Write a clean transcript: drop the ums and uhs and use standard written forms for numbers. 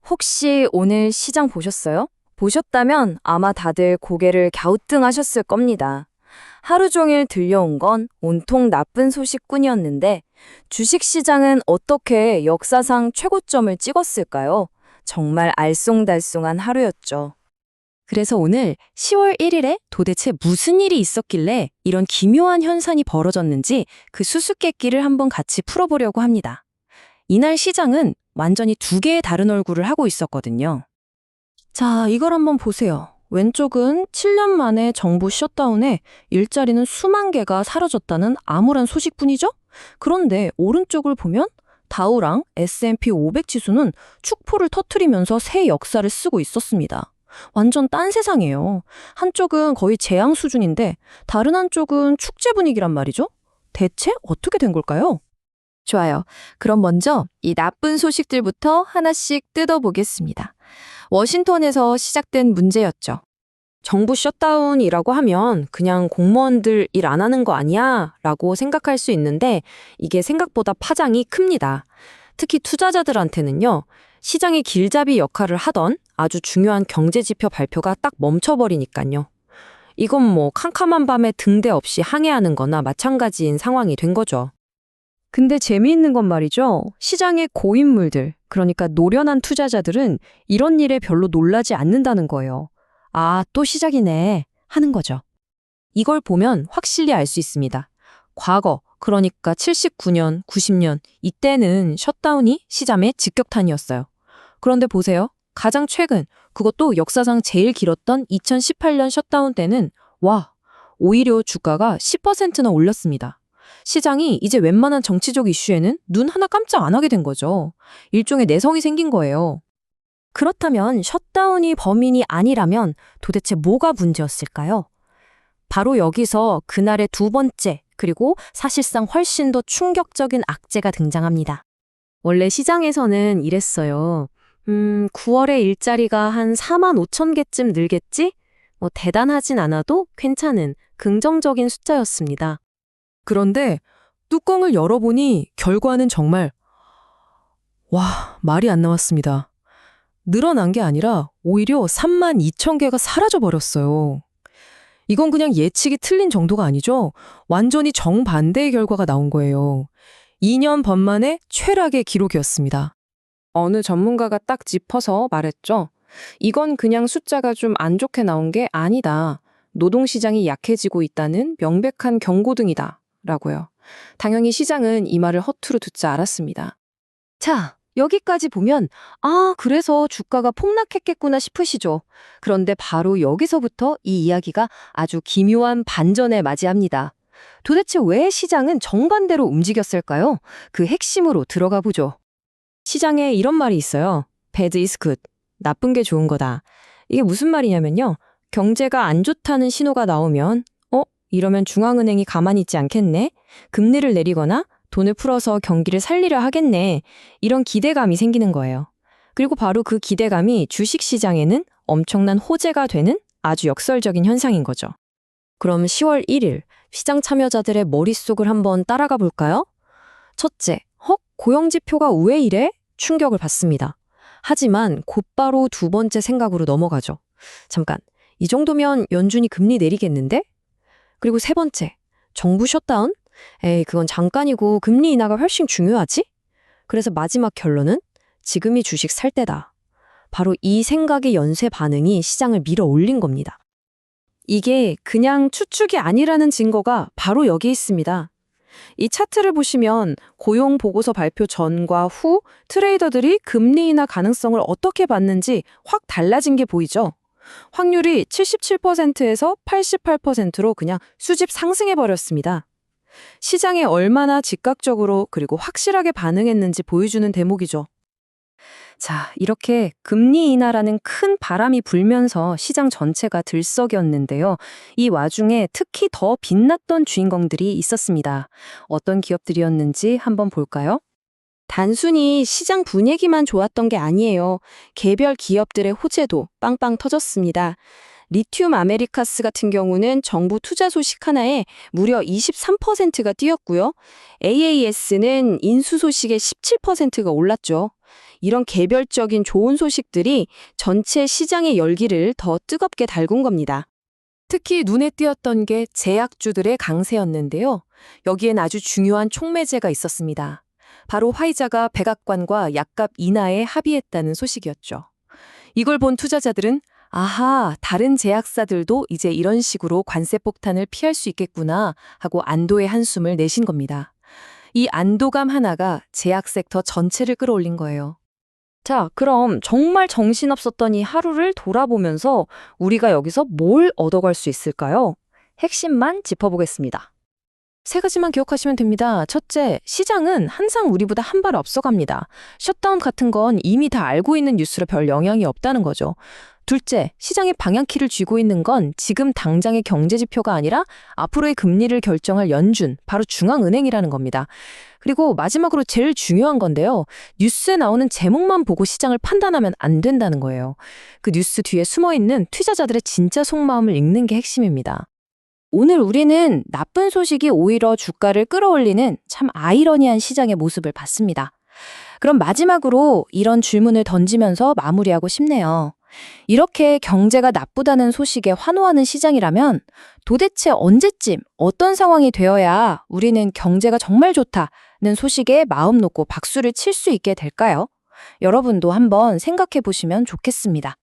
혹시 오늘 시장 보셨어요? 보셨다면 아마 다들 고개를 갸우뚱하셨을 겁니다. 하루 종일 들려온 건 온통 나쁜 소식뿐이었는데 주식시장은 어떻게 역사상 최고점을 찍었을까요? 정말 알쏭달쏭한 하루였죠. 그래서 오늘 10월 1일에 도대체 무슨 일이 있었길래 이런 기묘한 현상이 벌어졌는지 그 수수께끼를 한번 같이 풀어보려고 합니다. 이날 시장은 완전히 두 개의 다른 얼굴을 하고 있었거든요. 자, 이걸 한번 보세요. 왼쪽은 7년 만에 정부 셧다운에 일자리는 수만 개가 사라졌다는 암울한 소식뿐이죠? 그런데 오른쪽을 보면 다우랑 S&P 500 지수는 축포를 터뜨리면서 새 역사를 쓰고 있었습니다. 완전 딴 세상이에요. 한쪽은 거의 재앙 수준인데 다른 한쪽은 축제 분위기란 말이죠. 대체 어떻게 된 걸까요? 좋아요. 그럼 먼저 이 나쁜 소식들부터 하나씩 뜯어보겠습니다. 워싱턴에서 시작된 문제였죠. 정부 셧다운이라고 하면 그냥 공무원들 일 안 하는 거 아니야? 라고 생각할 수 있는데 이게 생각보다 파장이 큽니다. 특히 투자자들한테는요. 시장의 길잡이 역할을 하던 아주 중요한 경제지표 발표가 딱 멈춰버리니까요. 이건 뭐 캄캄한 밤에 등대 없이 항해하는 거나 마찬가지인 상황이 된 거죠. 근데 재미있는 건 말이죠. 시장의 고인물들, 그러니까 노련한 투자자들은 이런 일에 별로 놀라지 않는다는 거예요. 아, 또 시작이네 하는 거죠. 이걸 보면 확실히 알 수 있습니다. 과거, 그러니까 79년, 90년, 이때는 셧다운이 시장의 직격탄이었어요. 그런데 보세요. 가장 최근, 그것도 역사상 제일 길었던 2018년 셧다운 때는 오히려 주가가 10%나 올렸습니다. 시장이 이제 웬만한 정치적 이슈에는 눈 하나 깜짝 안 하게 된 거죠. 일종의 내성이 생긴 거예요. 그렇다면 셧다운이 범인이 아니라면 도대체 뭐가 문제였을까요? 바로 여기서 그날의 두 번째, 그리고 사실상 훨씬 더 충격적인 악재가 등장합니다. 원래 시장에서는 이랬어요. 9월에 일자리가 한 4만 5천 개쯤 늘겠지? 뭐 대단하진 않아도 괜찮은 긍정적인 숫자였습니다. 그런데 뚜껑을 열어보니 결과는 정말 말이 안 나왔습니다. 늘어난 게 아니라 오히려 3만 2천 개가 사라져버렸어요. 이건 그냥 예측이 틀린 정도가 아니죠. 완전히 정반대의 결과가 나온 거예요. 2년 반 만에 최악의 기록이었습니다. 어느 전문가가 딱 짚어서 말했죠. 이건 그냥 숫자가 좀 안 좋게 나온 게 아니다. 노동시장이 약해지고 있다는 명백한 경고등이다. 라고요. 당연히 시장은 이 말을 허투루 듣지 않았습니다. 자, 여기까지 보면 그래서 주가가 폭락했겠구나 싶으시죠. 그런데 바로 여기서부터 이 이야기가 아주 기묘한 반전에 맞이합니다. 도대체 왜 시장은 정반대로 움직였을까요? 그 핵심으로 들어가 보죠. 시장에 이런 말이 있어요. Bad is good. 나쁜 게 좋은 거다. 이게 무슨 말이냐면요. 경제가 안 좋다는 신호가 나오면 이러면 중앙은행이 가만히 있지 않겠네? 금리를 내리거나 돈을 풀어서 경기를 살리려 하겠네. 이런 기대감이 생기는 거예요. 그리고 바로 그 기대감이 주식시장에는 엄청난 호재가 되는 아주 역설적인 현상인 거죠. 그럼 10월 1일 시장 참여자들의 머릿속을 한번 따라가 볼까요? 첫째, 고용지표가 왜 이래? 충격을 받습니다. 하지만 곧바로 두 번째 생각으로 넘어가죠. 잠깐, 이 정도면 연준이 금리 내리겠는데? 그리고 세 번째, 정부 셧다운? 그건 잠깐이고 금리 인하가 훨씬 중요하지? 그래서 마지막 결론은 지금이 주식 살 때다. 바로 이 생각의 연쇄 반응이 시장을 밀어 올린 겁니다. 이게 그냥 추측이 아니라는 증거가 바로 여기 있습니다. 이 차트를 보시면 고용 보고서 발표 전과 후 트레이더들이 금리 인하 가능성을 어떻게 봤는지 확 달라진 게 보이죠? 확률이 77%에서 88%로 그냥 수직 상승해버렸습니다. 시장에 얼마나 즉각적으로 그리고 확실하게 반응했는지 보여주는 대목이죠. 자, 이렇게 금리 인하라는 큰 바람이 불면서 시장 전체가 들썩였는데요. 이 와중에 특히 더 빛났던 주인공들이 있었습니다. 어떤 기업들이었는지 한번 볼까요? 단순히 시장 분위기만 좋았던 게 아니에요. 개별 기업들의 호재도 빵빵 터졌습니다. 리튬 아메리카스 같은 경우는 정부 투자 소식 하나에 무려 23%가 뛰었고요. AAS는 인수 소식에 17%가 올랐죠. 이런 개별적인 좋은 소식들이 전체 시장의 열기를 더 뜨겁게 달군 겁니다. 특히 눈에 띄었던 게 제약주들의 강세였는데요. 여기엔 아주 중요한 촉매제가 있었습니다. 바로 화이자가 백악관과 약값 인하에 합의했다는 소식이었죠. 이걸 본 투자자들은 아하, 다른 제약사들도 이제 이런 식으로 관세 폭탄을 피할 수 있겠구나 하고 안도의 한숨을 내신 겁니다. 이 안도감 하나가 제약 섹터 전체를 끌어올린 거예요. 자, 그럼 정말 정신없었던 이 하루를 돌아보면서 우리가 여기서 뭘 얻어갈 수 있을까요? 핵심만 짚어보겠습니다. 3가지만 기억하시면 됩니다. 첫째, 시장은 항상 우리보다 한 발 앞서갑니다. 셧다운 같은 건 이미 다 알고 있는 뉴스로 별 영향이 없다는 거죠. 둘째, 시장의 방향키를 쥐고 있는 건 지금 당장의 경제 지표가 아니라 앞으로의 금리를 결정할 연준, 바로 중앙은행이라는 겁니다. 그리고 마지막으로 제일 중요한 건데요. 뉴스에 나오는 제목만 보고 시장을 판단하면 안 된다는 거예요. 그 뉴스 뒤에 숨어있는 투자자들의 진짜 속마음을 읽는 게 핵심입니다. 오늘 우리는 나쁜 소식이 오히려 주가를 끌어올리는 참 아이러니한 시장의 모습을 봤습니다. 그럼 마지막으로 이런 질문을 던지면서 마무리하고 싶네요. 이렇게 경제가 나쁘다는 소식에 환호하는 시장이라면 도대체 언제쯤 어떤 상황이 되어야 우리는 경제가 정말 좋다는 소식에 마음 놓고 박수를 칠 수 있게 될까요? 여러분도 한번 생각해 보시면 좋겠습니다.